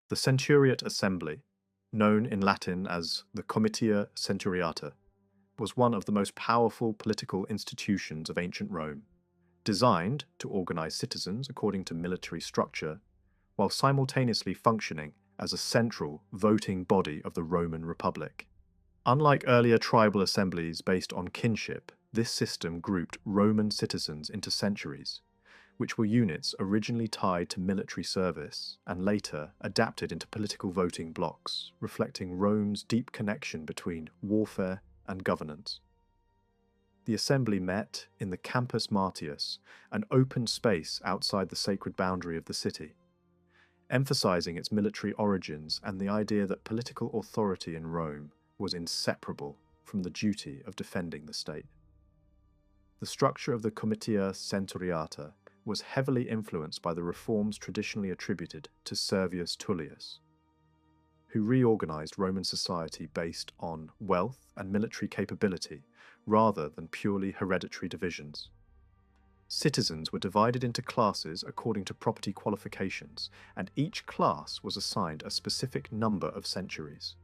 The Centuriate Assembly, known in Latin as the Comitia Centuriata, was one of the most powerful political institutions of ancient Rome, designed to organize citizens according to military structure, while simultaneously functioning as a central voting body of the Roman Republic. Unlike earlier tribal assemblies based on kinship, this system grouped Roman citizens into centuries, which were units originally tied to military service and later adapted into political voting blocks, reflecting Rome's deep connection between warfare and governance. The assembly met in the Campus Martius, an open space outside the sacred boundary of the city, emphasizing its military origins and the idea that political authority in Rome was inseparable from the duty of defending the state. The structure of the Comitia Centuriata was heavily influenced by the reforms traditionally attributed to Servius Tullius, who reorganized Roman society based on wealth and military capability rather than purely hereditary divisions. Citizens were divided into classes according to property qualifications, and each class was assigned a specific number of centuries,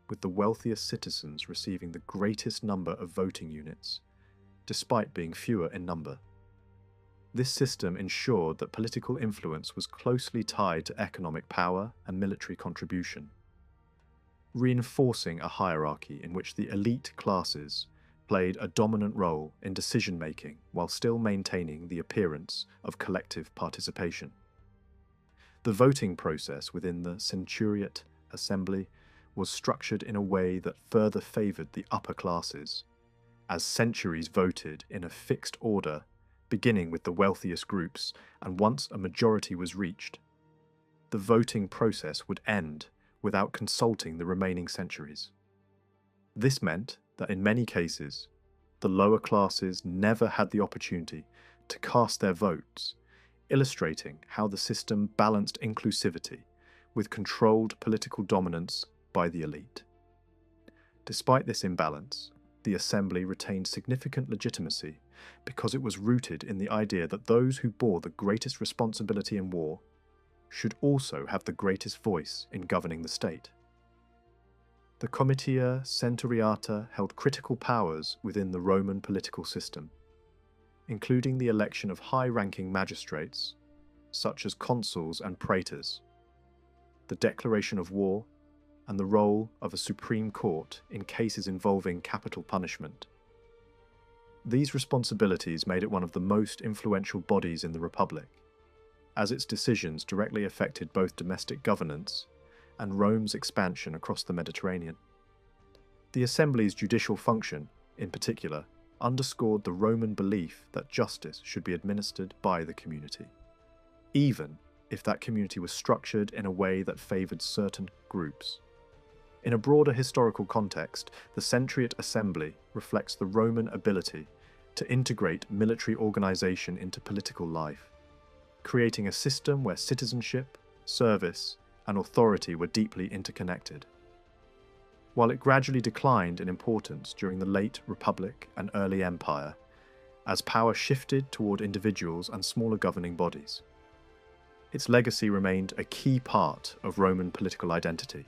with the wealthiest citizens receiving the greatest number of voting units, despite being fewer in number. This system ensured that political influence was closely tied to economic power and military contribution, reinforcing a hierarchy in which the elite classes played a dominant role in decision-making while still maintaining the appearance of collective participation. The voting process within the Centuriate Assembly was structured in a way that further favored the upper classes, as centuries voted in a fixed order, beginning with the wealthiest groups, and once a majority was reached, the voting process would end without consulting the remaining centuries. This meant that in many cases, the lower classes never had the opportunity to cast their votes, illustrating how the system balanced inclusivity with controlled political dominance by the elite. Despite this imbalance, the assembly retained significant legitimacy because it was rooted in the idea that those who bore the greatest responsibility in war should also have the greatest voice in governing the state. The Comitia Centuriata held critical powers within the Roman political system, including the election of high-ranking magistrates, such as consuls and praetors, the declaration of war, and the role of a supreme court in cases involving capital punishment. These responsibilities made it one of the most influential bodies in the Republic, as its decisions directly affected both domestic governance and Rome's expansion across the Mediterranean. The Assembly's judicial function, in particular, underscored the Roman belief that justice should be administered by the community, even if that community was structured in a way that favoured certain groups. In a broader historical context, the Centuriate Assembly reflects the Roman ability to integrate military organisation into political life, creating a system where citizenship, service, and authority were deeply interconnected. While it gradually declined in importance during the late Republic and early Empire, as power shifted toward individuals and smaller governing bodies, its legacy remained a key part of Roman political identity,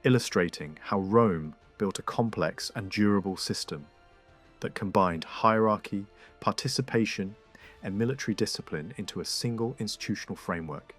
illustrating how Rome built a complex and durable system that combined hierarchy, participation, and military discipline into a single institutional framework.